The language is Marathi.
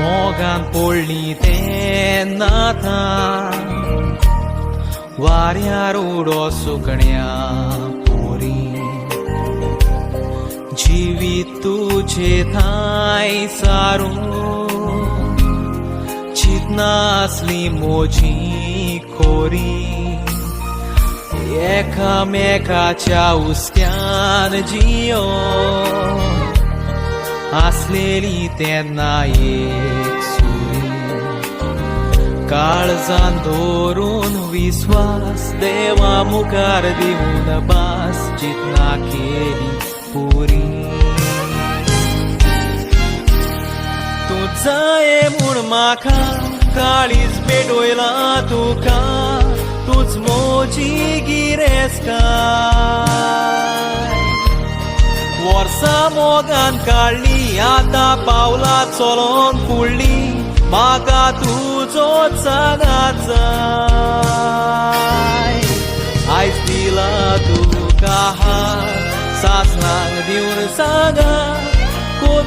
मोगान पडली तेन्ना वाऱ्यार उडो सुकण्या पोरी जिवीत तुझे थाय सारून चिंतनासली मोजी खोरी एकामेकाच्या उस्त्यान जियो आसलेली तेन्ना एक सुरी काळजान धरून विश्वास देवा मुखार दिवन बास चिंतना केली पुरी तू जाये म्हूण म्हाका काळीज पेटयला तुका तूच मोजी गिरेस्ताय वर्सां मोगान काडली आतां पावलां चलोन फुडली म्हाका तुजोच सांगात जाय आयज दिला तुका हात सासणाक दिवन सांगा कोण